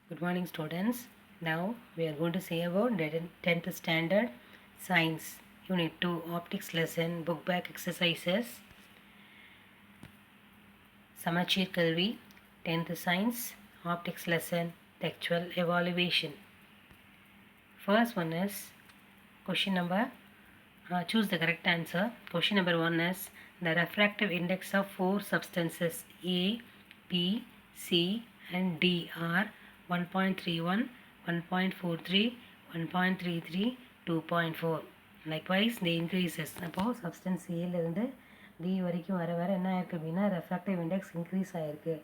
Good morning, students. Now we are going to say about 10th standard science unit 2 optics lesson book back exercises Samachir Kalvi 10th science optics lesson textual evaluation. First one is question number choose the correct answer. Question number 1 is the refractive index of four substances A, B, C and D are 1.31, 1.43, 1.33, 2.4. Likewise, they increases. அப்போ substance A இருந்து D வரைக்கும் வர வர என்ன ஆயிருக்கு அப்படின்னா refractive index increase ஆயிருக்கு.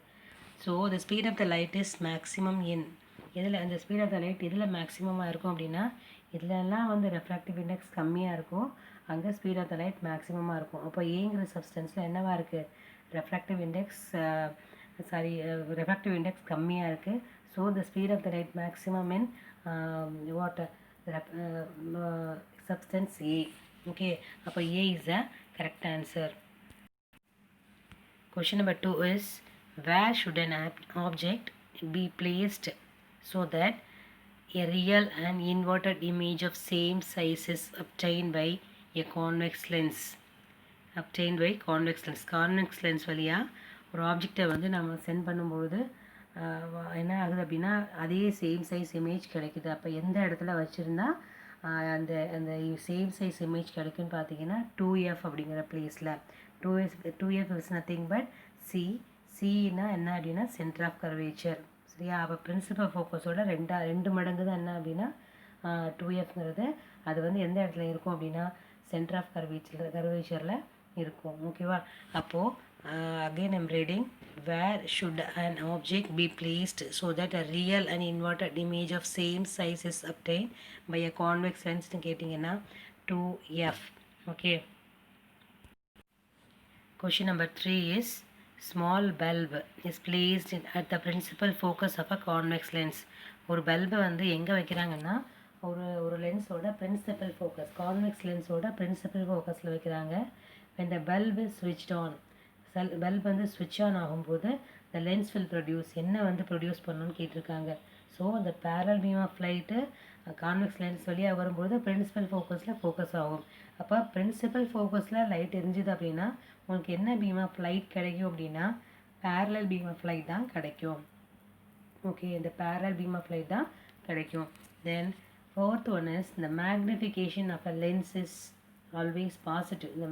So the speed of the light is maximum in இதில் அந்த ஸ்பீட் ஆஃப் த லைட் இதில் மேக்ஸிமமாக இருக்கும் அப்படின்னா இதிலெல்லாம் வந்து ரெஃப்ராக்டிவ் இண்டெக்ஸ் கம்மியாக இருக்கும், அங்கே ஸ்பீட் ஆஃப் த லைட் மேக்ஸிமமாக இருக்கும். அப்போ ஏங்கிற சப்ஸ்டன்ஸில் என்னவாக இருக்குது, ரெஃப்ராக்டிவ் இண்டெக்ஸ் கம்மியாக இருக்குது. So the speed of the light maximum in water substance A. Okay, அப்போ A is the correct answer. Question number 2 is where should an object be placed so that a real and inverted image of same size is obtained by a convex lens. Convex lens வழியாக ஒரு ஆப்ஜெக்டை வந்து நம்ம send பண்ணும்பொழுது என்ன ஆகுது அப்படின்னா அதே சேம் சைஸ் இமேஜ் கிடைக்குது. அப்போ எந்த இடத்துல வச்சுருந்தா அந்த அந்த சேம் சைஸ் இமேஜ் கிடைக்குன்னு பார்த்தீங்கன்னா 2F அப்படிங்கிற பிளேஸில். 2F இஸ் நத்திங் பட் சினா என்ன அப்படின்னா சென்டர் ஆஃப் கர்வேச்சர். சரியா, அப்போ பிரின்சிபல் ஃபோக்கஸோட ரெண்டு மடங்கு தான் என்ன அப்படின்னா 2Fங்கிறது. அது வந்து எந்த இடத்துல இருக்கும் அப்படின்னா சென்டர் ஆஃப் கர்வேச்சரில் இருக்கும். ஓகேவா, அப்போது again I'm reading where should an object be placed so that a real and inverted image of same size is obtained by a convex lens னு கேட்டிங்கன்னா 2F. okay, question number 3 is small bulb is placed at the principal focus of a convex lens. ஒரு பல்பை வந்து எங்கே வைக்கிறாங்கன்னா ஒரு லென்ஸோட principal focus, convex லென்ஸோட principal ஃபோக்கஸில் வைக்கிறாங்க. when the bulb is switched on, bulb வந்து ஸ்விட்ச் ஆன் ஆகும்போது the lens will produce என்ன வந்து ப்ரொடியூஸ் பண்ணணும்னு கேட்டிருக்காங்க. ஸோ அந்த parallel beam of light convex lens வழியாக வரும்போது பிரின்சிபல் ஃபோக்கஸில் ஃபோக்கஸ் ஆகும். அப்போ பிரின்சிபல் ஃபோக்கஸில் லைட் எரிஞ்சுது அப்படின்னா உங்களுக்கு என்ன பீம் ஆஃப் லைட் கிடைக்கும் அப்படின்னா பேரலல் பீம் ஆஃப் லைட் தான் கிடைக்கும். ஓகே, இந்த பேரலல் பீம் ஆஃப் லைட் தான் கிடைக்கும். தென் fourth one is the magnification of a lens is always positive. இந்த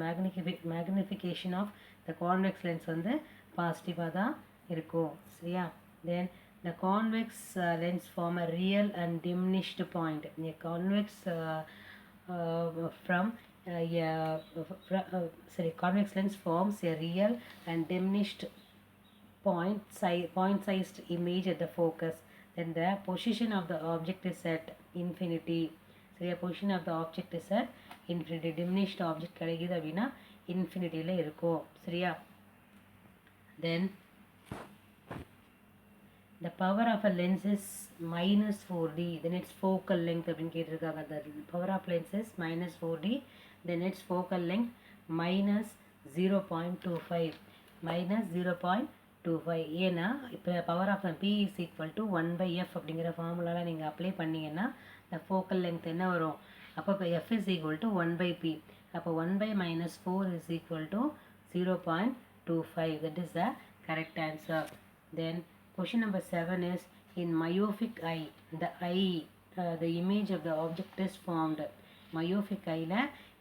magnification of the convex lens வந்து பாசிட்டிவாக தான் இருக்கும். சரியா, then the convex lens form a real and diminished point. a convex convex lens forms a real and diminished point-sized image at the focus. Then the position of the object is at infinity. சரியா, position of the object is at infinity. diminished object கிடைக்குது அப்படின்னா இன்ஃபினிட்டியில் இருக்கும். சரியா, then the power of a lens is -4D, then its focal length அப்படின்னு கேட்டிருக்காங்க. the power of lens is -4D, then its focal length -0.25. ஏன்னா இப்போ power of P is equal to 1/F அப்படிங்கிற ஃபார்முலாவில் நீங்கள் அப்ளை பண்ணிங்கன்னா the focal length என்ன வரும், அப்போ இப்போ F is equal to 1/P. அப்போ 1/-4 is equal to 0.25. that is the correct answer. Then question number 7 is in myopic eye the image of the object is formed. myopic eyeல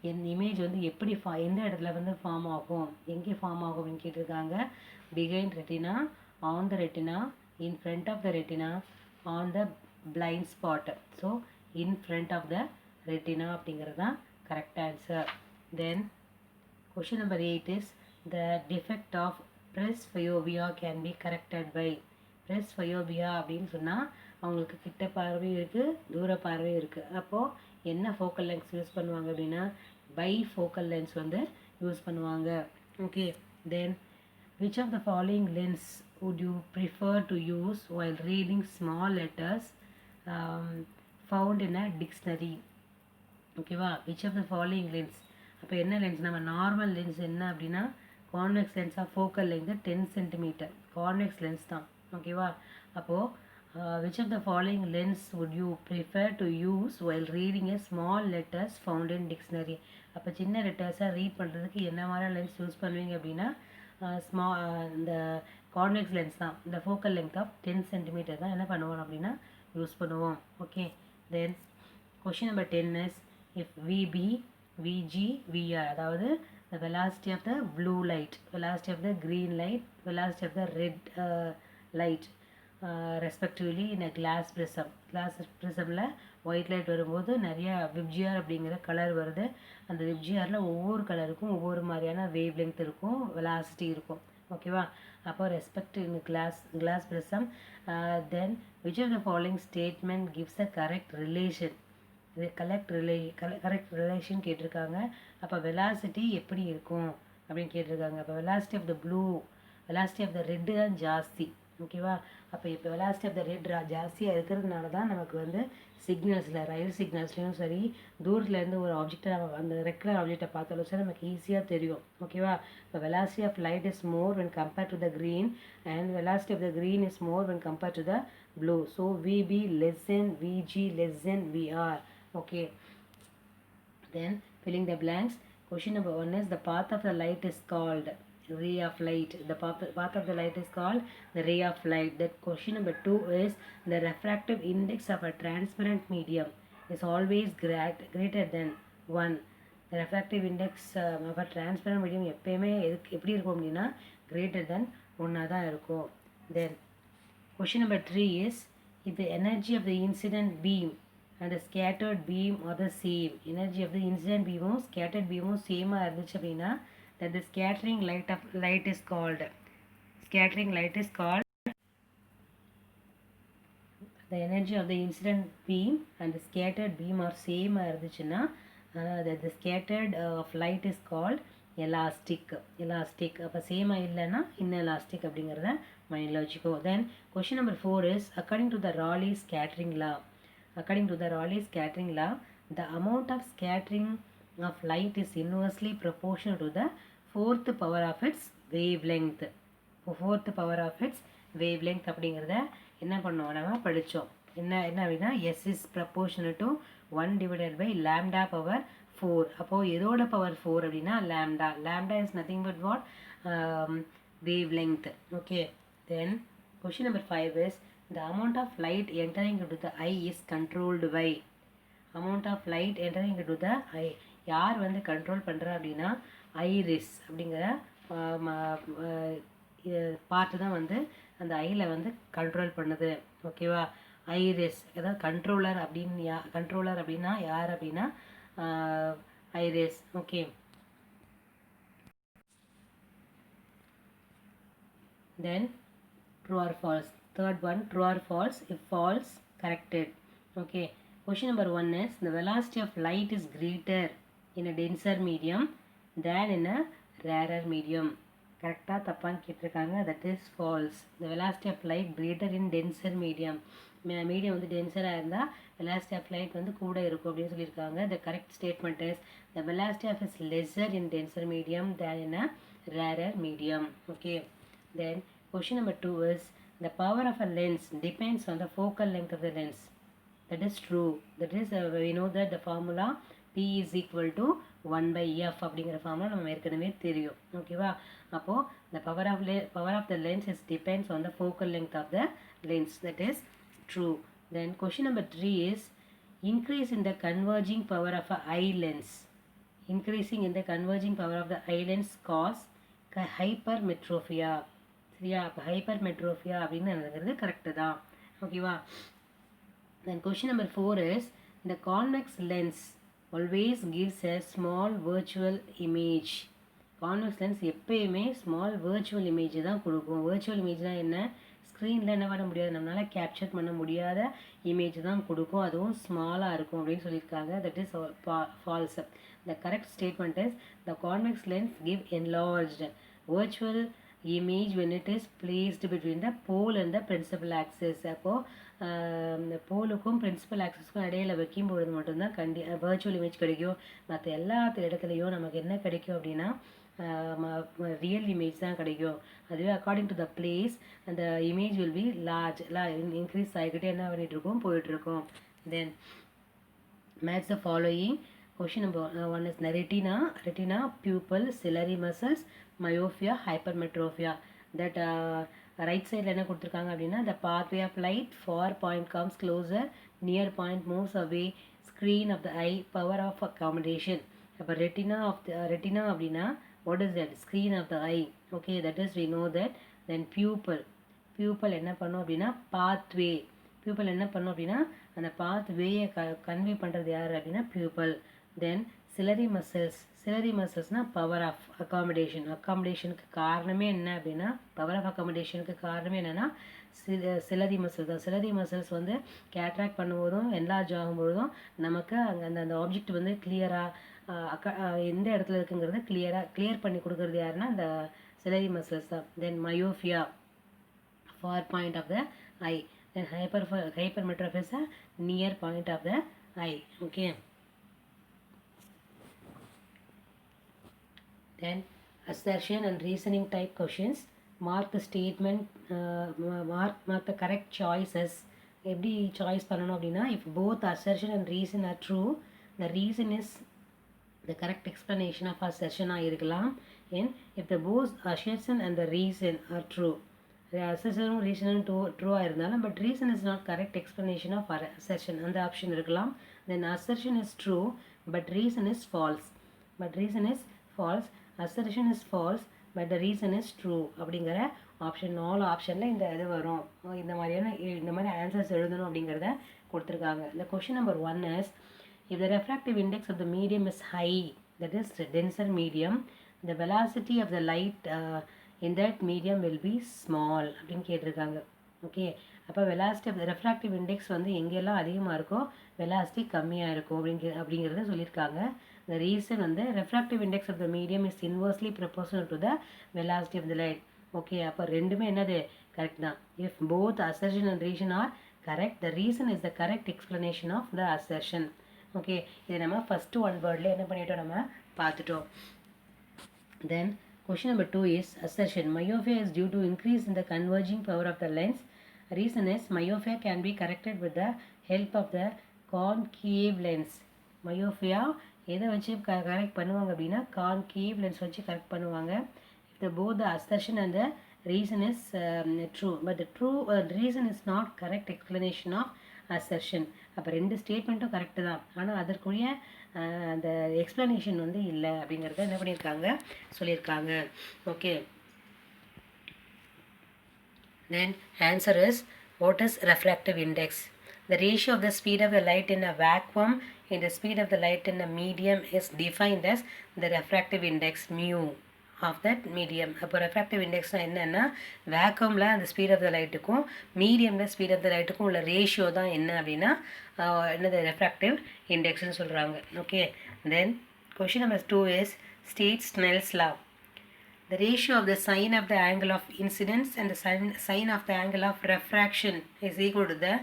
என் image வந்து எப்படி எந்த இடத்துல வந்து ஃபார்ம் ஆகும், எங்கே ஃபார்ம் ஆகும் அப்படின்னு கேட்டிருக்காங்க. behind retina, on the retina, in front of the retina, on the blind spot. so in front of the retina அப்படிங்கிறது தான் correct answer. Then question number 8 is the defect of presbyopia can be corrected by. presbyopia அப்படின்னு சொன்னால் அவங்களுக்கு கிட்ட பார்வையும் இருக்குது தூர பார்வையும் இருக்குது. அப்போது என்ன ஃபோக்கல் லென்ஸ் யூஸ் பண்ணுவாங்க அப்படின்னா பை ஃபோக்கல் லென்ஸ் வந்து யூஸ் பண்ணுவாங்க. Okay, then which of the following lens would you prefer to use while reading small letters found in a dictionary? ஓகேவா, which of the following lens, அப்போ என்ன lens, நம்ம normal lens என்ன அப்படின்னா convex லென்ஸாக focal length 10 cm convex lens தான். ஓகேவா, அப்போது which of the following lens would you prefer to use while reading a small letters found in dictionary? அப்போ சின்ன லெட்டர்ஸாக ரீட் பண்ணுறதுக்கு என்ன மாதிரி லென்ஸ் யூஸ் பண்ணுவீங்க அப்படின்னா இந்த கான்வெக்ஸ் லென்ஸ் தான். இந்த ஃபோக்கல் லென்த் ஆஃப் 10 சென்டிமீட்டர் தான் என்ன பண்ணுவோம் அப்படின்னா யூஸ் பண்ணுவோம். Okay, then question number 10 is if VB VG VR, அதாவது the velocity of the blue light, velocity of the green light, velocity of the red light respectively in a glass prismல white light வரும்போது நிறைய VIBGYOR அப்படிங்கிற colour வருது. அந்த விப்ஜிஆரில் ஒவ்வொரு கலருக்கும் ஒவ்வொரு மாதிரியான வேவ் லென்த் இருக்கும், வெலாசிட்டி இருக்கும். ஓகேவா? அப்போ respect in glass prism. Then which of the following statement gives a correct relation? இது கரெக்ட் ரிலேஷன் கேட்டிருக்காங்க. அப்போ வெலாசிட்டி எப்படி இருக்கும் அப்படின்னு கேட்டிருக்காங்க. அப்போ velocity of the blue, velocity of the red தான் ஜாஸ்தி. ஓகேவா? அப்போ இப்போ வெலாசிட்டி ஆஃப் த ரெட் ஜாஸ்தியாக இருக்கிறதுனால தான் நமக்கு வந்து சிக்னல்ஸில், ரயில் சிக்னல்ஸ்லையும் சரி, தூரத்துலேருந்து ஒரு ஆப்ஜெக்டை நம்ம அந்த ரெகுலர் ஆப்ஜெக்டை பார்த்தாலும் சரி நமக்கு ஈஸியாக தெரியும். ஓகேவா? இப்போ velocity of light is more when compared to the green and velocity of the green is more when compared to the blue. So VB less than VG less than VR. Okay, then filling the blanks. Question number 1 is the path of the light is called ray of light. The path of the light is called the ray of light. That question number 2 is the refractive index of a transparent medium is always greater than 1. The refractive index of a transparent medium எப்பயுமே எப்படி இருக்கும் அப்படின்னா greater than 1 தான் இருக்கும். Then question number 3 is if the energy of the incident beam and the scattered beam are the same, energy of the incident beam scattered beam same இருந்துச்சு அப்படின்னா that the scattering light is called the energy of the incident beam and the scattered beam are same இருந்துச்சுன்னா that the scattered of light is called elastic. அப்போ same இல்லைன்னா inelastic அப்படிங்கிறத மைண்டில் வச்சுக்கோ. Then question number 4 is according to the Rayleigh scattering law, the amount of scattering of light is inversely proportional to the fourth power of its wavelength. அப்படிங்கிறத என்ன பண்ணுவோம், நம்ம படித்தோம். என்ன அப்படின்னா S is proportional to 1 divided by lambda power 4. அப்போது எதோட power 4 அப்படின்னா lambda is nothing but what, wavelength. Okay, then question number 5 is the amount of light entering into the eye is controlled by. யார் வந்து control பண்ணுறா அப்படின்னா iris அப்படிங்கிற part தான் வந்து அந்த ஐயில் வந்து கண்ட்ரோல் பண்ணுது. ஓகேவா? ஐரிஸ், அதாவது கண்ட்ரோலர் அப்படின்னா யார் அப்படின்னா iris. Okay, then true or false. Third one, true or false. If false, corrected. Okay, question number 1 is the velocity of light is greater in a denser medium than in a rarer medium. கரெக்டாக தப்பான்னு கேட்டிருக்காங்க. That is false. The velocity of light greater in denser medium வந்து டென்சராக இருந்தால் velocity of light வந்து கூட இருக்கும் அப்படின்னு சொல்லியிருக்காங்க. The correct statement is the velocity of is lesser in denser medium than in a rarer medium. Okay, then question number 2 is the power of a lens depends on the focal length of the lens. That is true. That is we know that the formula P is equal to 1 by F அப்படிங்கிற formula நம்ம ஏற்கனவே தெரியும். ஓகேவா? அப்போது the power of the lens is depends on the focal length of the lens. That is true. Then question number 3 is increase in the converging power of a eye lens. Increasing in the converging power of the eye lens cause hypermetropia. சரியா? அப்போ ஹைப்பர்மெட்ரோஃபியா அப்படின்னு நடக்கிறது correct தான். ஓகேவா? Then question number 4 is the convex lens always gives a small virtual image. Convex lens எப்பயுமே small virtual image தான் கொடுக்கும். virtual imageனால் என்ன, ஸ்க்ரீனில் என்ன பண்ண முடியாது, நம்மளால் கேப்சர் பண்ண முடியாத இமேஜ் தான் கொடுக்கும், அதுவும் ஸ்மாலாக இருக்கும் அப்படின்னு சொல்லியிருக்காங்க. That is false. The correct statement is the convex lens give enlarged virtual image when it is placed between the pole and the principal axis. அப்போது இந்த போலுக்கும் பிரின்சிபல் ஆக்சிஸ்க்கும் இடையில வைக்கும்பொழுது மட்டும்தான் virtual image கிடைக்கும். மற்ற எல்லா இடத்துலையும் நமக்கு என்ன கிடைக்கும் அப்படின்னா ரியல் இமேஜ் தான் கிடைக்கும். அதுவே அக்கார்டிங் டு த பிளேஸ் அந்த image will be large increase ஆகிக்கிட்டே என்ன பண்ணிகிட்டு இருக்கும் போயிட்டுருக்கும். Then match the following. Question number 1 is retina, pupil, ciliary muscles, myopia, hypermetropia. That right side என்ன கொடுத்துருக்காங்க அப்படின்னா the pathway of light, far point comes closer, near point moves away, screen of the eye, power of accommodation. அப்போ retina அப்படின்னா what is that? Screen of the eye. Okay, that is we know that. Then pupil என்ன பண்ணும் அப்படின்னா pathway. pupil என்ன பண்ணும் அப்படின்னா அந்த pathway convey பண்ணுறது யார் அப்படின்னா pupil. தென் ciliary musclesனா பவர் ஆஃப் அக்காமடேஷனுக்கு காரணமே என்ன அப்படின்னா பவர் ஆஃப் அக்காமடேஷனுக்கு காரணமே என்னென்னா ciliary muscles தான். ciliary muscles வந்து கேட்ராக்ட் பண்ணும்போதும் என்லார்ஜ் ஆகும்போதும் நமக்கு அங்கே அந்த ஆப்ஜெக்ட் வந்து கிளியராக எந்த இடத்துல இருக்குங்கிறத கிளியர் பண்ணி கொடுக்குறது யாருன்னா அந்த ciliary muscles தான். தென் myopia, far point of the eye. Then hypermetropia is a near point of the eye. Okay. Then assertion and reasoning type questions. Mark the statement, mark the correct choices. எப்படி choice பண்ணணும் அப்படின்னா if both assertion and reason are true, the reason is the correct explanation of assertion இருக்கலாம். and if the both assertion and the reason are true, assertionும் reasonும் ட்ரூவாக இருந்தாலும் but reason is not correct explanation of assertion அந்த option இருக்கலாம். then assertion is true but reason is false. assertion is false but the reason is true அப்படிங்கிற option 4 ஆப்ஷனில் இந்த இது வரும். இந்த மாதிரி ஆன்சர்ஸ் எழுதணும் அப்படிங்கிறத கொடுத்துருக்காங்க. இந்த question number 1 is if the refractive index of the medium is high, that is denser medium, the velocity of the light in that medium will be small அப்படின்னு கேட்டிருக்காங்க. ஓகே, அப்போ velocity of the refractive index வந்து எங்கெல்லாம் அதிகமாக இருக்கோ velocity கம்மியாக இருக்கும் அப்படிங்கிறத சொல்லியிருக்காங்க. the reason வந்து refractive index of the medium is inversely proportional to the velocity of the light. Okay, அப்போ ரெண்டுமே என்னது கரெக்ட் தான். if both assertion and reason are correct, the reason is the correct explanation of the assertion. Okay, இது நம்ம first one வேர்டில் என்ன பண்ணிட்டோம் நம்ம பார்த்துட்டோம். then question number 2 is assertion. Myopia is due to increase in the converging power of the lens. Reason is myopia can be corrected with the help of the concave lens. myopia எதை வச்சு correct பண்ணுவாங்க அப்படின்னா concave lens வச்சு correct பண்ணுவாங்க. if the both the assertion and the reason is true, but the reason is not correct explanation of assertion. அப்போ ரெண்டு ஸ்டேட்மெண்ட்டும் correct தான், ஆனால் அதற்குரிய அந்த எக்ஸ்ப்ளனேஷன் வந்து இல்லை அப்படிங்கிறத என்ன பண்ணியிருக்காங்க சொல்லியிருக்காங்க. Okay, then answer is what is refractive index? The ratio of the speed of the light in a vacuum and the speed of the light in a medium is defined as the refractive index mu of that medium. அப்போ refractive index என்னன்னா வேக்யூமில் அந்த speed of த லைட்டுக்கும் மீடியமில் speed of த லைட்டுக்கும் உள்ள ratio தான் என்ன அப்படின்னா என்னது refractive இண்டெக்ஸ்னு சொல்கிறாங்க. Okay, then question number 2 is state Snell's law. The ratio of the sine of the angle of incidence and the sine of the angle of refraction is equal to the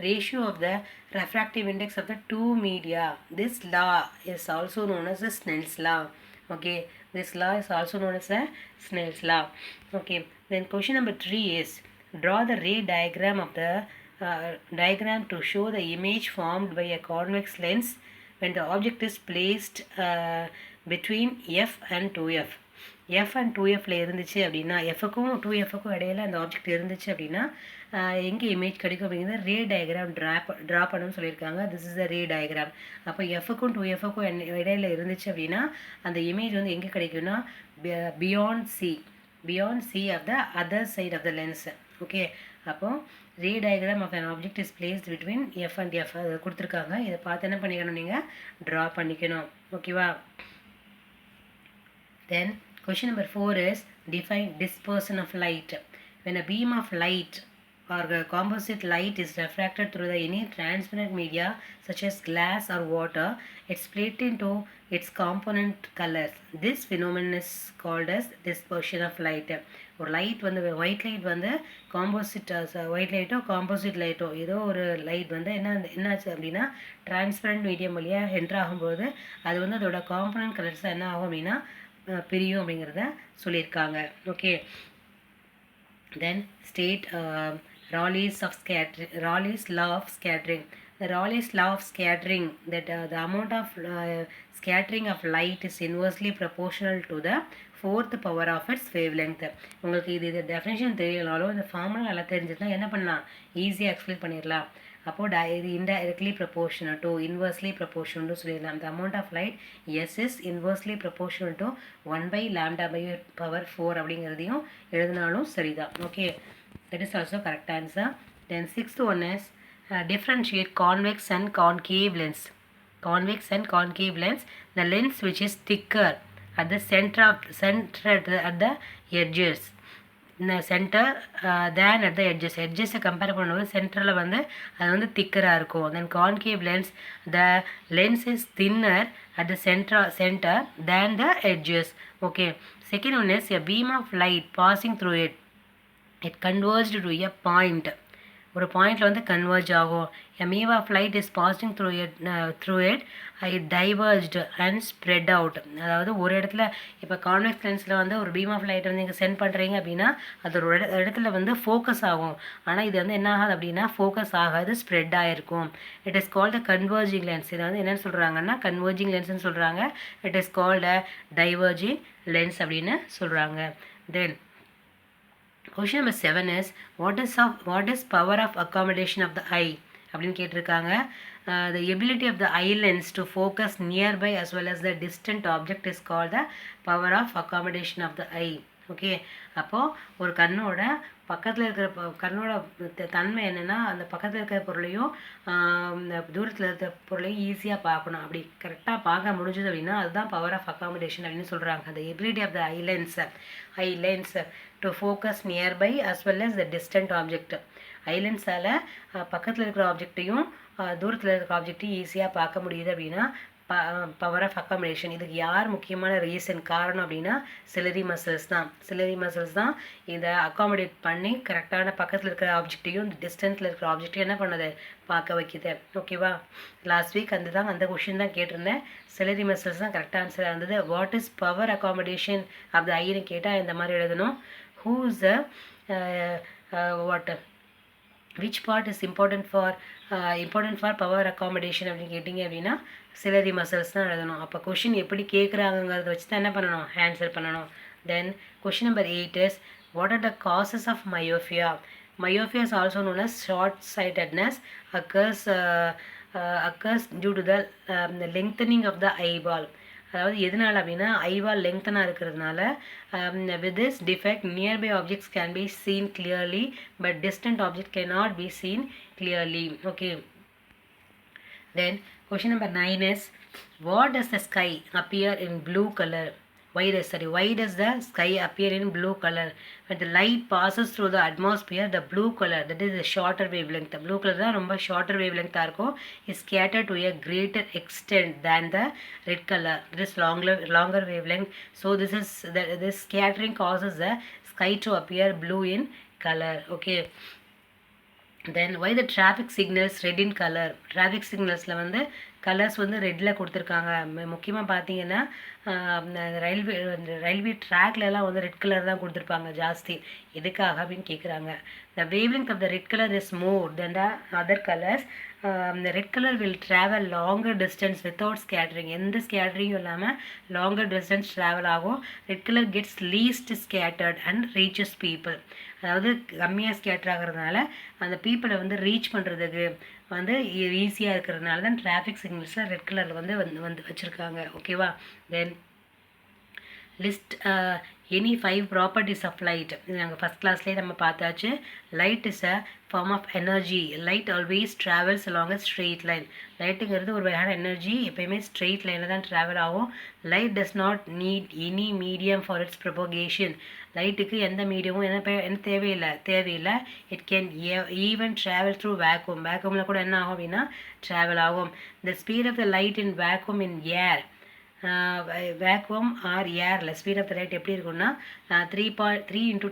ratio of the refractive index of the two media. This law is also known as the Snell's law. Okay, this law is also known as the Snell's law. Okay, then question number 3 is draw the ray diagram of the diagram to show the image formed by a convex lens when the object is placed between f and 2f. f and 2fல இருந்துச்சு அப்படின்னா எஃப்க்கும் 2fக்கும் இடையில அந்த object இருந்துச்சு அப்படின்னா எங்கே image கிடைக்கும் அப்படிங்கிறத ரே diagram draw பண்ணணும்னு சொல்லியிருக்காங்க. This is the ray diagram. அப்போ எஃப்க்கும் 2fக்கும் இடையில இருந்துச்சு அப்படின்னா அந்த இமேஜ் வந்து எங்கே கிடைக்கும்னா beyond C of the other side of the lens. Okay, அப்போ ray diagram of an object is placed between F and F அதை கொடுத்துருக்காங்க. இதை பார்த்து என்ன பண்ணிக்கணும் நீங்கள் ட்ரா பண்ணிக்கணும். ஓகேவா? Then question number 4 is define dispersion of light. When a beam of light or a composite light is refracted through any transparent media such as glass or water, it's split into its component colors. This phenomenon is called as dispersion of light. ஒரு light வந்து white light வந்து composite white லைட்டோ composite லைட்டோ ஏதோ ஒரு light வந்து என்னாச்சு அப்படின்னா transparent medium வழியாக enter ஆகும்போது அது வந்து அதோட காம்பனன்ட் கலர்ஸ் என்ன ஆகும் அப்படின்னா பிரியும் அப்படிங்கிறத சொல்லியிருக்காங்க. Okay, then state Raleigh's law of scattering. The Raleigh's law of scattering, that the amount of scattering of light is inversely proportional to the fourth power of its wavelength. உங்களுக்கு இது definition தெரியலனாலும் இந்த ஃபார்முலா நல்லா தெரிஞ்சுன்னா என்ன பண்ணலாம், ஈஸியாக explain பண்ணிடலாம். அப்போது இது indirectly proportional to inversely proportional சொல்லிடலாம். the amount of light S is inversely proportional to 1/λ/4 அப்படிங்கிறதையும் எழுதினாலும் சரிதான். Okay, that is also correct answer. Then sixth one is differentiate convex and concave lens. Convex and concave lens, the lens which is thicker at the center at the edges, in the center than at the edges compare பண்ணும்போது சென்டரில் வந்து அது வந்து திக்கராக இருக்கும். then concave lens, the lens is thinner at the center than the edges. okay, second one is a beam of light passing through it converged to a point. ஒரு பாயிண்டில் வந்து converge ஆகும். a beam of light is passing through it it diverged and spread out. அதாவது ஒரு இடத்துல இப்போ convex லென்ஸில் வந்து ஒரு பீம் ஆஃப் லைட் வந்து நீங்கள் சென்ட் பண்ணுறீங்க அப்படின்னா அது ஒரு இடத்துல வந்து ஃபோக்கஸ் ஆகும். ஆனால் இது வந்து என்ன ஆகாது அப்படின்னா ஃபோக்கஸ் ஆகாது, ஸ்ப்ரெட் ஆகிருக்கும். It is called a converging lens. இதை வந்து என்னென்னு சொல்கிறாங்கன்னா கன்வர்ஜிங் லென்ஸ்னு சொல்கிறாங்க. It is called a diverging lens அப்படின்னு சொல்கிறாங்க. தென் question number 7 is what is power of accommodation of the eye அப்படின்னு கேட்டிருக்காங்க. The ability of the eye lens to focus nearby as well as the distant object is called the power of accommodation of the eye. Okay, அப்போது ஒரு கண்ணோட பக்கத்தில் இருக்கிற கண்ணோட தன்மை என்னென்னா அந்த பக்கத்தில் இருக்கிற பொருளையும் தூரத்தில் இருக்கிற பொருளையும் ஈஸியாக பார்க்கணும். அப்படி கரெக்டாக பார்க்க முடிஞ்சது அப்படின்னா அதுதான் பவர் ஆஃப் அக்காமடேஷன் அப்படின்னு சொல்கிறாங்க. அந்த ability of the eye lens to focus nearby as well as the distant object. ஐலென்ஸால் பக்கத்தில் இருக்கிற ஆப்ஜெக்டையும் தூரத்தில் இருக்கிற ஆப்ஜெக்டையும் ஈஸியாக பார்க்க முடியுது அப்படின்னா பவர் ஆஃப் அக்காமடேஷன். இதுக்கு யார் முக்கியமான ரீசன் காரணம் அப்படின்னா சிலரி மசில்ஸ் தான் இதை அக்காமடேட் பண்ணி கரெக்டான பக்கத்தில் இருக்கிற ஆப்ஜெக்டையும் டிஸ்டன்ஸில் இருக்கிற ஆப்ஜெக்டையும் என்ன பண்ணுது, பார்க்க வைக்குது. ஓகேவா, லாஸ்ட் வீக் அந்த கொஷின் தான் கேட்டிருந்தேன். சிலரி மசில்ஸ் தான் கரெக்டாக ஆன்சராக இருந்தது. What is power accommodation of the ஐன்னு கேட்டால் இந்த மாதிரி எழுதணும். Who is the what which part is important for power accommodation அப்படின்னு கேட்டிங்க அப்படின்னா சிலரி மசில்ஸ் தான் எழுதணும். அப்போ கொஷின் எப்படி கேட்குறாங்கிறத வச்சு தான் என்ன பண்ணணும், ஆன்சர் பண்ணணும். தென் question number 8 is what are the causes of myopia? Myopia is also known as short-sightedness, occurs due to the lengthening of the eyeball. அதாவது எதனால் அப்படின்னா ஐபால் லெங்க்தனாக இருக்கிறதுனால with this defect nearby objects can be seen clearly but distant object can not be seen clearly. Okay, then question number 9 is what does the sky appear in blue color? Why does the sky appear in blue color? When the light passes through the atmosphere, the blue color, that is the shorter wavelength, the blue color தான் ரொம்ப shorter wavelength இருக்கும், is scattered to a greater extent than the red color, that is longer wavelength. So this scattering causes the sky to appear blue in color. Okay, then why the traffic signals red in color? traffic signalsல வந்து colours வந்து ரெட்டில் கொடுத்துருக்காங்க. முக்கியமாக பார்த்தீங்கன்னா railway ட்ராக்லலாம் வந்து red colour தான் கொடுத்துருப்பாங்க ஜாஸ்தி. எதுக்காக அப்படின்னு கேட்குறாங்க. The wavelength of the red colour is more than the other colours. the red color will travel longer distance without scattering. எந்த ஸ்கேட்டரிங்கும் இல்லாமல் longer distance travel ஆகும். red color gets least scattered and reaches people. அதாவது கம்மியாக scatter ஆகிறதுனால அந்த பீப்புளை வந்து reach பண்ணுறதுக்கு வந்து ஈஸியாக இருக்கிறதுனால தான் டிராஃபிக் சிக்னல்ஸில் ரெட் கலரில் வந்து வச்சுருக்காங்க. ஓகேவா, then list any 5 properties of light. நாங்கள் ஃபஸ்ட் கிளாஸ்லேயே நம்ம பார்த்தாச்சு. Light is a form of energy. Light always travels along a straight line. லைட்டுங்கிறது ஒரு வகையான எனர்ஜி, எப்போயுமே ஸ்ட்ரெயிட் லைனில் தான் ட்ராவல் ஆகும். Light does not need any medium for its propagation. லைட்டுக்கு எந்த மீடியமும் என்ன தேவையில்லை. It can even travel through vacuum. வேக்யூமில் கூட என்ன ஆகும் அப்படின்னா ட்ராவல் ஆகும். The speed of the light in vacuum in air, vacuum or ஏரில் ஸ்பீட் ஆஃப் த லைட் எப்படி இருக்குன்னா 3 ×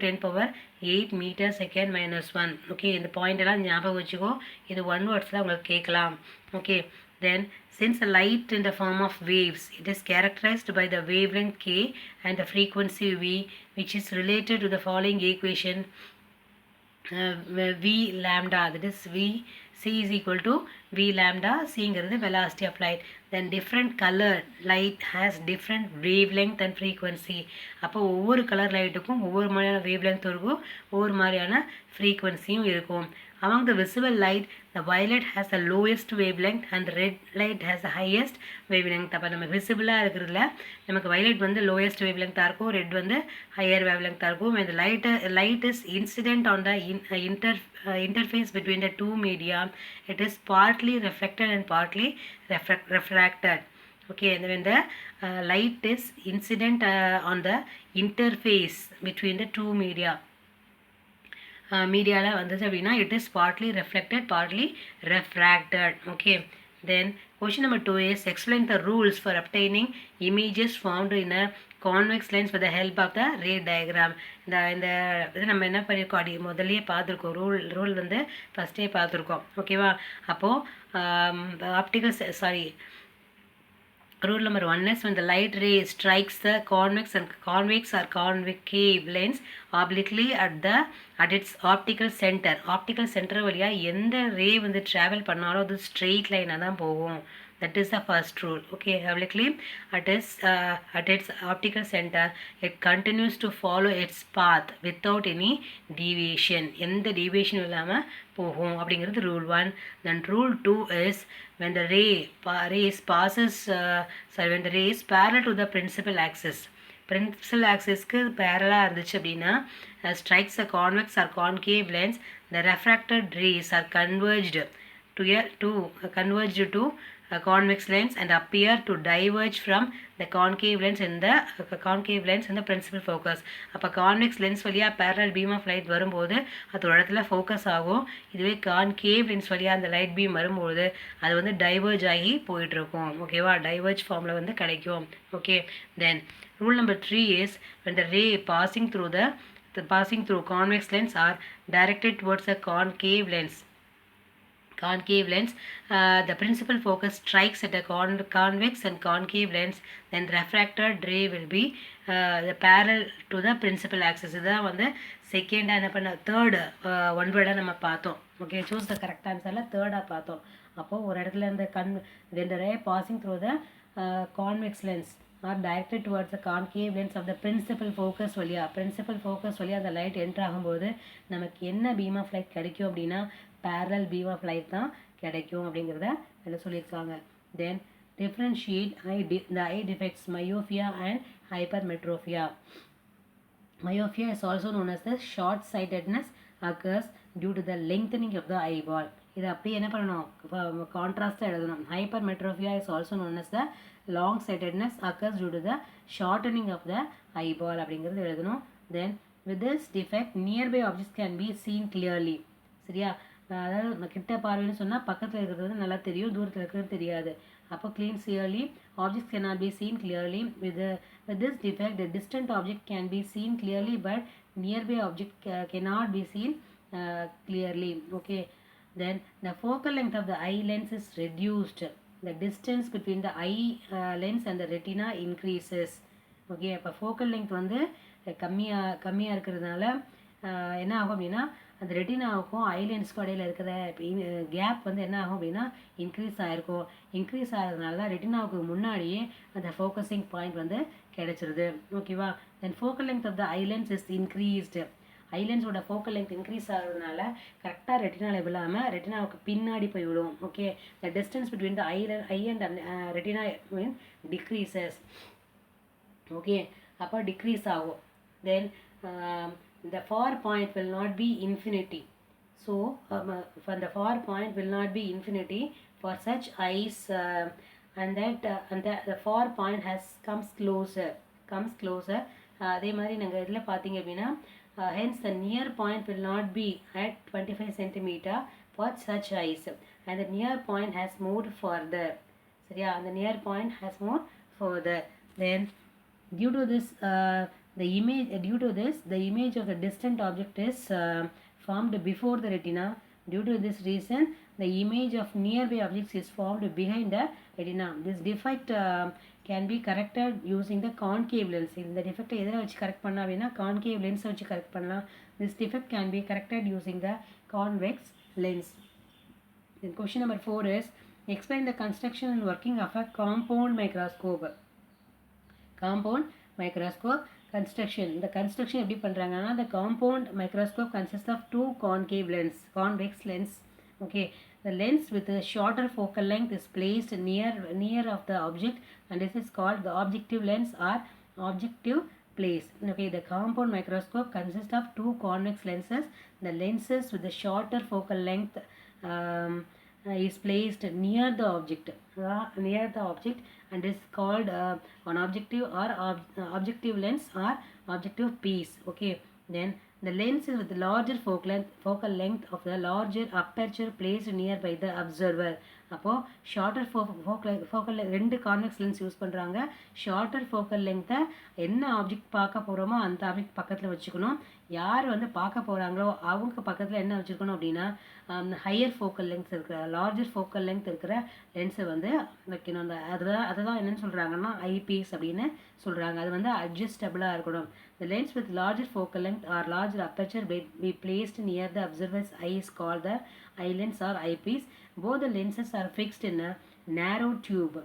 10⁸ மீட்டர்/செகண்ட் -1. ஓகே, இந்த பாயிண்டெல்லாம் ஞாபகம் வச்சுக்கோ. இது 1 வேர்ட்ஸில் உங்களுக்கு கேட்கலாம். Okay, Then since the light in the form of waves, it is characterized by the wavelength k and the frequency v, which is related to the following equation. V lambda, that is V C is equal to V lambda. C is velocity of light. Then different color light has different wavelength and frequency. அப்போ ஒவ்வொரு colour லைட்டுக்கும் ஒவ்வொரு மாதிரியான wavelength இருக்கும், ஒவ்வொரு மாதிரியான frequencyயும் இருக்கும். Among the visible light, the violet has the lowest wavelength and the red light has the highest wavelength. அப்போ நம்ம விசிபிளாக இருக்கிறதுல நமக்கு violet வந்து lowest wavelength இருக்கும், red வந்து higher wavelength இருக்கும். When the light is incident on the interface between the two media, it is partly reflected and partly refracted. Okay, and when the light is incident on the interface between the two media, மீடியாவில் வந்துச்சு அப்படின்னா it is partly reflected, partly refracted. Okay, then question number 2 is explain the rules for obtaining images formed in a convex lens with the help of the ray diagram. இந்த இது நம்ம என்ன பண்ணியிருக்கோம், முதல்லயே பார்த்துருக்கோம், ரூல் வந்து ஃபஸ்ட்டே பார்த்துருக்கோம். ஓகேவா? அப்போது rule number 1 is when the light ray strikes the convex or concave lens obliquely at its optical center வழியா எந்த ரே வந்து travel பண்ணாலும் அது straight line தான் போகும். That is the first rule. Okay, obliquely at its optical center, it continues to follow its path without any deviation. எந்த deviation இல்லாம போகும் அப்படிங்கிறது rule 1. Then rule 2 is when the ray is parallel to the principal axis. Principal axisக்கு parallel இருந்துச்சு அப்படின்னா strikes the convex or concave lens, the refracted rays are converged to a convex lens and appear to diverge from the concave lens in the principal focus. அப்போ convex lens வழியா parallel beam of light வரும்போது அது ஒரு இடத்துல focus ஆகும். இதுவே concave lens வழியா அந்த லைட் பீம் வரும்போது அது வந்து டைவர்ஜ் ஆகி போயிட்டு இருக்கும். ஓகேவா? டைவர்ஜ் ஃபார்மில் வந்து கிடைக்கும். Okay, then rule number 3 is when the ray passing through convex lens are directed towards a concave lens, the principal focus strikes at a convex and concave lens, then refracted ray will be parallel to the principal axis. இதான் வந்து second என்ன பண்ண third one வேர்டாக நம்ம பார்த்தோம். Okay, choose the correct ஆன்சரில் தேர்டாக பார்த்தோம். அப்போது ஒரு இடத்துல இந்த when the ray passing through the convex lens are directed towards the concave lens of the principal focus வழியா அந்த லைட் என்ட்ரு ஆகும்போது நமக்கு என்ன பீம் ஆஃப் லைட் கிடைக்கும் அப்படின்னா parallel beam of light தான் கிடைக்கும் அப்படிங்கிறத இதில் சொல்லியிருக்காங்க. Then differentiate the eye defects myopia and hypermetropia. Myopia is also known as the short sightedness occurs due to the lengthening of the eyeball. இதை அப்படியே என்ன பண்ணணும், கான்ட்ராஸ்டாக எழுதணும். hypermetropia is also known as the long sightedness occurs due to the shortening of the eyeball அப்படிங்கிறது எழுதணும். Then with this defect nearby objects can be seen clearly. சரியா? அதாவது கிட்ட பார்வைன்னு சொன்னால் பக்கத்தில் இருக்கிறது வந்து நல்லா தெரியும், தூரத்தில் இருக்கிறது தெரியாது. அப்போ clearly objects cannot be seen clearly. With this defect the distant object can be seen clearly but nearby object cannot be seen clearly. Okay, then the focal length of the eye lens is reduced. The distance between the eye lens and the retina increases. Okay, அப்போ focal length வந்து கம்மியாக இருக்கிறதுனால என்ன ஆகும் அப்படின்னா அந்த ரெட்டினாவுக்கும் ஐலென்ஸ்க்கும் இடையில் இருக்கிற கேப் வந்து என்ன ஆகும் அப்படின்னா இன்க்ரீஸ் ஆகிருக்கும். இன்க்ரீஸ் ஆகிறதுனால தான் ரெட்டினாவுக்கு முன்னாடியே அந்த ஃபோக்கஸிங் பாயிண்ட் வந்து கிடைச்சிருது. ஓகேவா? Then focal length of the eye lens is increased. ஐலென்ஸோட ஃபோக்கல் லென்த் இன்க்ரீஸ் ஆகிறதுனால கரெக்டாக ரெட்டினாவில் விழாமல் ரெட்டினாவுக்கு பின்னாடி போய் விடும். Okay, the distance between the eye and retina mean decreases. Okay, அப்போ டிக்ரீஸ் ஆகும். Then the far point will not be infinity. So for the far point will not be infinity for such eyes, and the far point comes closer. அதே மாதிரி நாங்கள் இதில் பார்த்தீங்க அப்படின்னா hence the near point will not be at 25 centimeter for such eyes, and the near point has moved further. சரியா? the near point has moved further. Then due to this the image of the distant object is formed before the retina. Due to this reason the image of nearby objects is formed behind the retina. This defect can be corrected using the concave lens. இந்த defect எதில் வச்சு correct பண்ணலாம் அப்படின்னா concave lens வச்சு correct பண்ணலாம். This defect can be corrected using the convex lens. Then question number 4 is explain the construction and working of a compound microscope. Compound microscope construction. The construction எப்படி பண்றாங்கன்னா the compound microscope consists of two concave lens, convex lens. Okay, the lens with a shorter focal length is placed near of the object, and this is called the objective lens or objective place. Okay, the compound microscope consists of two convex lenses. The lenses with the shorter focal length is placed near the object, and is called an objective or objective lens or objective piece. Okay, then the lens is with the larger focal length of the larger aperture placed nearby the observer. அப்போ shorter focal ரெண்டு convex lens use பண்ணுறாங்க. Shorter focal லென்த்தை என்ன object பார்க்க போகிறோமோ அந்த object பக்கத்தில் வச்சுக்கணும். யார் வந்து பார்க்க போகிறாங்களோ அவங்க பக்கத்தில் என்ன வச்சுருக்கணும் அப்படின்னா ஹையர் ஃபோக்கல் லென்த் இருக்கிற லார்ஜர் ஃபோக்கல் லென்த் இருக்கிற லென்ஸை வந்து வைக்கணும். அந்த அதை தான் என்னென்னு சொல்கிறாங்கன்னா ஐபீஸ் அப்படின்னு சொல்கிறாங்க. அது வந்து அட்ஜஸ்டபிளாக இருக்கணும். The lens with larger focal length or larger aperture be placed near the observer's eye is called the eye lens or eyepiece. Both the lenses are fixed in a narrow tube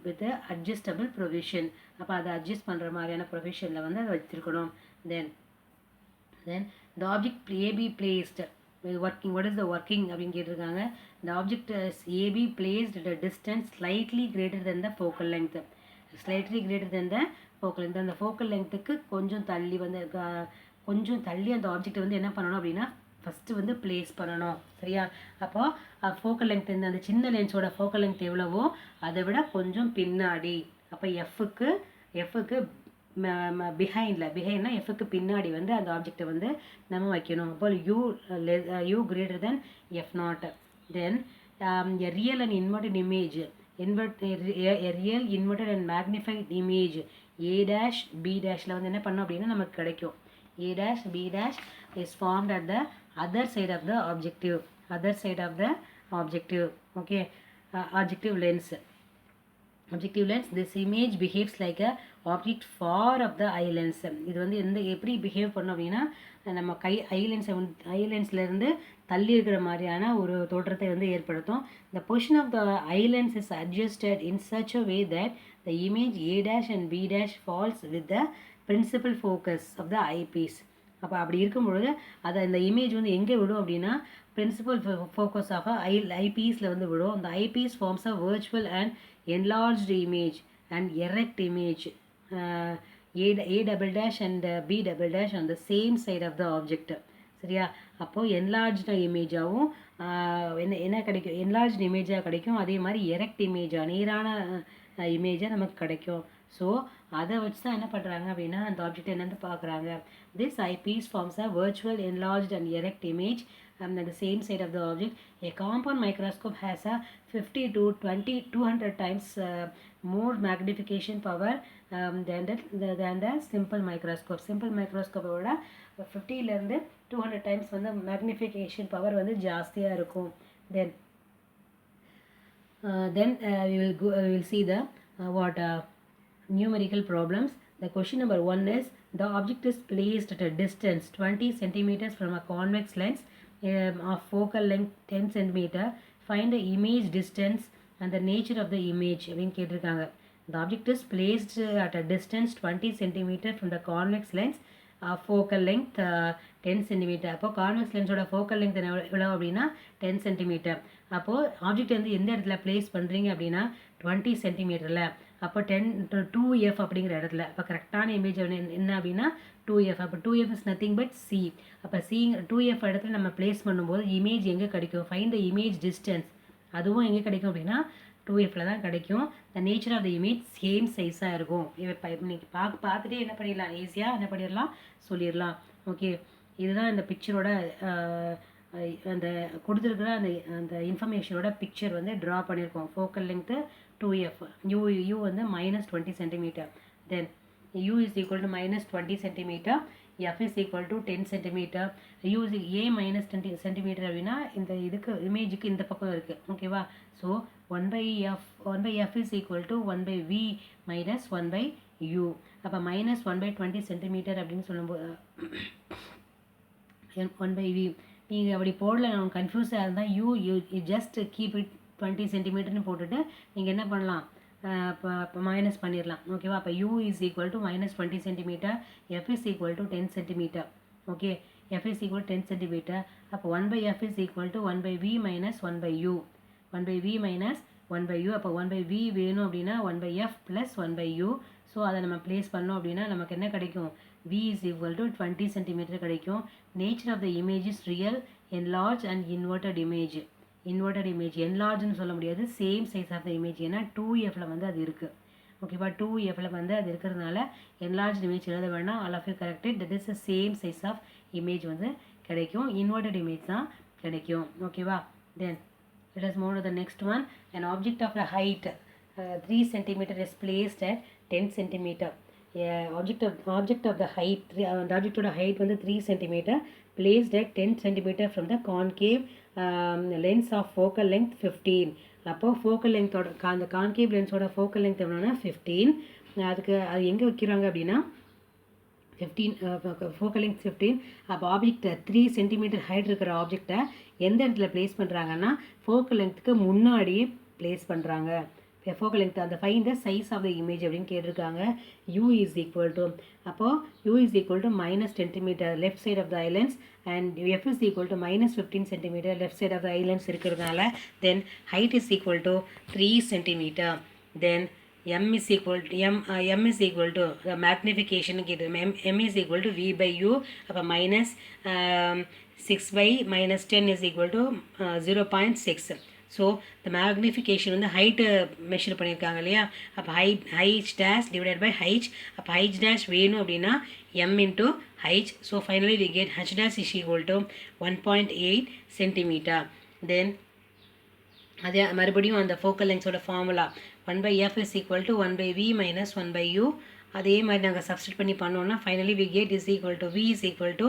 with a adjustable provision. அப்போ அதை adjust பண்ணுற மாதிரியான ப்ரொவிஷனில் வந்து அதை வச்சுருக்கணும். Then the object AB placed working. What is the working அப்படின்னு கேட்டிருக்காங்க. The object is AB placed at a distance slightly greater than the focal length. Slightly greater than the focal length. அந்த focal லெங்க்த்துக்கு கொஞ்சம் தள்ளி அந்த object வந்து என்ன பண்ணணும் அப்படின்னா ஃபஸ்ட்டு வந்து பிளேஸ் பண்ணணும். சரியா? அப்போது ஃபோக்கல் லெங்த் அந்த சின்ன லென்ஸோட ஃபோக்கல் லெங்த் எவ்வளவோ அதை விட கொஞ்சம் பின்னாடி. அப்போ எஃப்க்கு பிஹைண்ட்னா எஃப்க்கு பின்னாடி வந்து அந்த ஆப்ஜெக்டை வந்து நம்ம வைக்கணும். அப்போ you greater than F naught. Then a real and inverted image, a real inverted and magnified image a dash b dash ல வந்து என்ன பண்ணோம் அப்படின்னா நமக்கு கிடைக்கும். a dash b dash is formed at the other side of the objective. Okay, objective lens. This image behaves like a object far of the eye lens. இது வந்து எப்படி பிஹேவ் பண்ணோம் அப்படின்னா நம்ம ஐ லென்ஸ்லேருந்து தள்ளி இருக்கிற மாதிரியான ஒரு தோற்றத்தை வந்து ஏற்படுத்தும். The position of the eye lens is adjusted in such a way that the image A dash and B dash falls with the principal focus of the eyepiece. அப்போ அப்படி இருக்கும்பொழுது அதை இந்த இமேஜ் வந்து எங்கே விடும் அப்படின்னா பிரின்சிபல் ஃபோக்கஸ் ஆஃப் ஐபீஸில் வந்து விடும். அந்த eyepiece forms a virtual and enlarged image and erect image A double dash and B double dash on the same side of the object. சரியா? அப்போது என்லார்ஜ்டு இமேஜாகவும் என்ன கிடைக்கும், என்லார்ஜ்டு இமேஜாக கிடைக்கும். அதே மாதிரி எரெக்ட் இமேஜாக நேரான இமேஜாக நமக்கு கிடைக்கும். ஸோ அதை வச்சு தான் என்ன பண்ணுறாங்க அப்படின்னா அந்த ஆப்ஜெக்ட் என்னென்னு பார்க்குறாங்க. This eyepiece forms a virtual, enlarged and erect image at the same side of the object. A compound microscope has a 50 to 200 times more magnification power than the simple microscope. Simple microscope விட 50லேருந்து 200 times வந்து magnification power வந்து ஜாஸ்தியாக இருக்கும். Then we will see the numerical problems. The question number 1 is the object is placed at a distance 20 centimeters from a convex lens of focal length 10 centimeter. Find the image distance and the nature of the image. அப்படின்னு கேட்டிருக்காங்க. The object is placed at a distance 20 centimeter from the convex lens of focal length 10 centimeter. அப்போது convex லென்ஸோட focal length எவ்வளோ அப்படின்னா 10 centimeter. அப்போது object வந்து எந்த இடத்துல place பண்ணுறீங்க அப்படின்னா 20 centimeterல. அப்போ 2F அப்படிங்கிற இடத்துல. அப்போ கரெக்டான இமேஜ் என்ன அப்படின்னா 2F. அப்போ 2F is nothing but C. அப்போ 2F இடத்துல நம்ம பிளேஸ் பண்ணும்போது இமேஜ் எங்கே கிடைக்கும்? Find the image distance. அதுவும் எங்கே கிடைக்கும் அப்படின்னா 2Fல தான் கிடைக்கும். The nature of the image same சைஸாக இருக்கும். இன்னைக்கு பார்த்துட்டே என்ன பண்ணிடலாம், ஈஸியாக என்ன பண்ணிடலாம், சொல்லிடலாம். ஓகே, இதுதான் இந்த பிக்சரோட அந்த கொடுத்துருக்குற அந்த இன்ஃபர்மேஷனோட பிக்சர் வந்து ட்ரா பண்ணியிருக்கோம். ஃபோக்கல் லென்த்து 2F, யூ வந்து -20 centimeter. Then U is equal to -20 centimeter. F is equal to 10 centimeter. U is A minus 10 centimeter அப்படின்னா இந்த இதுக்கு இமேஜுக்கு இந்த பக்கம் இருக்குது ஓகேவா. So 1/F is equal to 1/V minus 1/U. அப்போ minus 1/20 centimeter அப்படின்னு சொல்லும்போது 1/V நீங்கள் அப்படி போடல, நான் கன்ஃபியூஸாக இருந்தால் யூ ஜஸ்ட் கீப் இட் 20 சென்டிமீட்டர்னு போட்டுட்டு நீங்கள் என்ன பண்ணலாம், இப்போ மைனஸ் பண்ணிடலாம் ஓகேவா. அப்போ you is equal to minus 20 centimetre, F is equal to 10 centimetre okay. F is equal 10 centimetre. அப்போ 1/F is equal to 1/V minus 1/U. 1/V minus 1/U. அப்போ 1/V வேணும் அப்படின்னா 1/F ப்ளஸ் 1/U. ஸோ அதை நம்ம place பண்ணோம் அப்படின்னா நமக்கு என்ன கிடைக்கும், V is equal to 20 centimetre கிடைக்கும். Nature of the image is real, enlarge and inverted image. Inverted image என்லார்ஜ்னு சொல்ல முடியாது, same size of the image. ஏன்னா 2Fல வந்து அது இருக்குது ஓகேவா. 2Fல வந்து அது இருக்கிறதுனால என்லார்ஜ் இமேஜ் எழுத வேண்டாம். All of you corrected. That is the same size of image வந்து கிடைக்கும். இன்வெர்டட் இமேஜ் தான் கிடைக்கும் ஓகேவா. தென் let us move to the next one. An object of the height 3 cm is placed at 10 cm. Object of the height the object of the height வந்து 3 cm placed at 10 cm from the concave lens of focal length 15. அப்போ focal length அந்த concave lens ஓட focal length எவ்வளோனா 15. அதுக்கு அது எங்கே வைக்கிறாங்க அப்படின்னா 15 focal length 15. அப்போ ஆப்ஜெக்ட் 3 சென்டிமீட்டர் ஹைட் இருக்கிற ஆப்ஜெக்டை எந்த இடத்துல ப்ளேஸ் பண்ணுறாங்கன்னா ஃபோக்கல் லெங்க்த்துக்கு முன்னாடியே ப்ளேஸ் பண்ணுறாங்க. ஃபோக்கல் லெங்த் அந்த find the size of the image அப்படின்னு கேட்டிருக்காங்க. U இஸ் ஈக்குவல் டு அப்போது U is equal to minus 10 centimetre left side of the islands and F is equal to minus 15 centimetre left side of the islands இருக்கிறதுனால then height is equal to 3 centimetre. Then M is equal to magnification M is equal to V/U. அப்போ minus 6/-10 is equal to 0.6. So the magnification வந்து height measure பண்ணியிருக்காங்க இல்லையா. அப்போ h dash divided by h. அப்போ h dash வேணும் அப்படின்னா M into h. So finally we get h dash is equal to 1.8 centimeter. தென் அதே மறுபடியும் அந்த ஃபோக்கல் லெங்க்ஸோட formula 1/F is equal to 1/V minus 1/U. அதே மாதிரி நாங்கள் சப்ஸ்டிட் பண்ணி பண்ணோம்னா finally we get is equal to V is equal to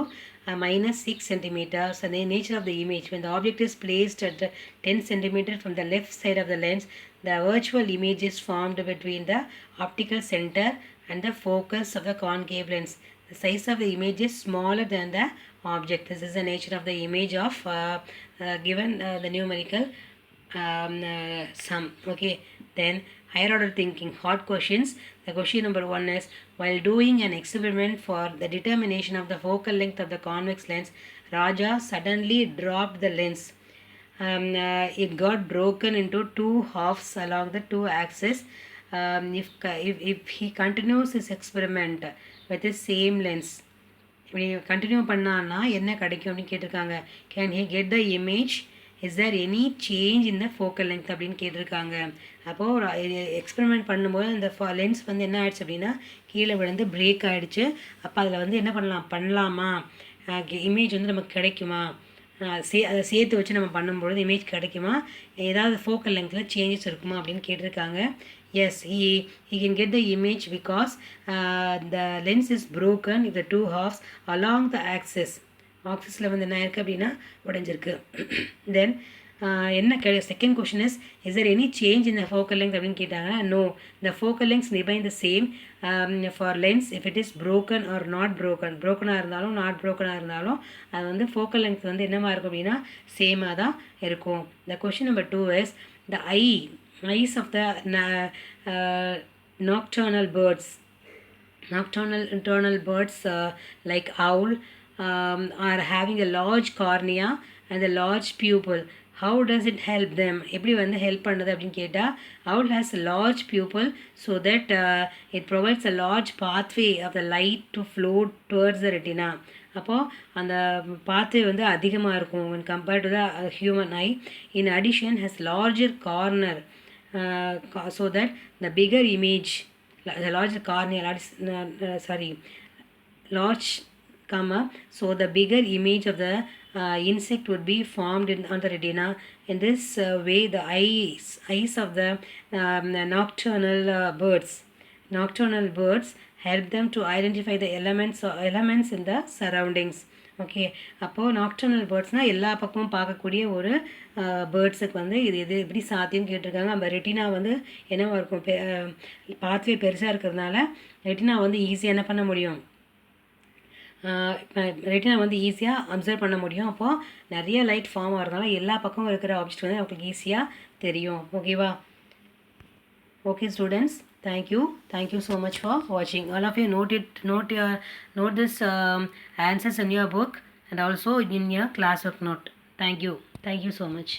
minus 6 centimeters. And the nature of the image, when the object is placed at 10 centimeter from the left side of the lens, the virtual image is formed between the optical center and the focus of the concave lens. The size of the image is smaller than the object. This is the nature of the image of given the numerical sum. Okay, then higher order thinking, hard questions. The question number 1 is, while doing an experiment for the determination of the focal length of the convex lens, Raja suddenly dropped the lens. It got broken into 2 halves along the 2 axes. If he continues his experiment with the same lens, இப்படி continue பண்ணான்னா என்ன கிடைக்கும் அப்படின்னு கேட்டிருக்காங்க. Can he get the image, is there any change in the focal length அப்படின்னு கேட்டிருக்காங்க. அப்போது experiment பண்ணும்போது அந்த லென்ஸ் வந்து என்ன ஆயிடுச்சு அப்படின்னா கீழே விழுந்து பிரேக் ஆகிடுச்சு. அப்போ அதில் வந்து என்ன பண்ணலாமா இமேஜ் வந்து நமக்கு கிடைக்குமா, அதை சேர்த்து வச்சு நம்ம பண்ணும்பொழுது இமேஜ் கிடைக்குமா, ஏதாவது ஃபோக்கல் லெங்த்தில் சேஞ்சஸ் இருக்குமா அப்படின்னு கேட்டிருக்காங்க. Yes, he can get the image because the lens is broken in the 2 halves along the axis. ஆக்சிஸில் வந்து என்ன இருக்குது அப்படின்னா உடஞ்சிருக்கு. தென் என்ன second question is there any change in the focal length அப்படின்னு கேட்டாங்கன்னா no, the focal lengths remain the same for lens if it is broken or not broken. broken-ஆ இருந்தாலும் not broken-ஆ இருந்தாலும் அது வந்து focal length வந்து என்னமா இருக்கும் அப்படின்னா சேமாக தான் இருக்கும். The question number 2 is the eyes of the nocturnal birds like owl are having a large cornea and a large pupil. How does it help them? எப்படி வந்து ஹெல்ப் பண்ணுது அப்படின்னு கேட்டால் owl has a large pupil so that it provides a large pathway of the light to flow towards the retina. அப்போது அந்த pathway வந்து அதிகமாக இருக்கும் when compared to the human eye. In addition has larger corner so that the bigger image, the larger cornea, large comma, so the bigger image of the insect would be formed on the retina. In this way the eyes of the nocturnal birds help them to identify the elements in the surroundings. Okay, அப்போது nocturnal பேர்ட்ஸ்னால் எல்லா பக்கமும் பார்க்கக்கூடிய ஒரு பேர்ட்ஸுக்கு வந்து இது எப்படி சாத்தியம் கேட்டிருக்காங்க. நம்ம ரெட்டினா வந்து என்னவா இருக்கும், பாத்வே பெருசாக இருக்கிறதுனால ரெட்டினா வந்து ஈஸியாக என்ன பண்ண முடியும், ரெட்டினா வந்து ஈஸியாக அப்சர்வ் பண்ண முடியும். அப்போது நிறைய லைட் ஃபார்ம் ஆகிறதுனால எல்லா பக்கமும் இருக்கிற ஆப்ஜெக்ட் வந்து அவங்களுக்கு ஈஸியாக தெரியும். ஓகேவா? Okay students, thank you so much for watching. All of you note this answers in your book and also in your classwork note. Thank you so much.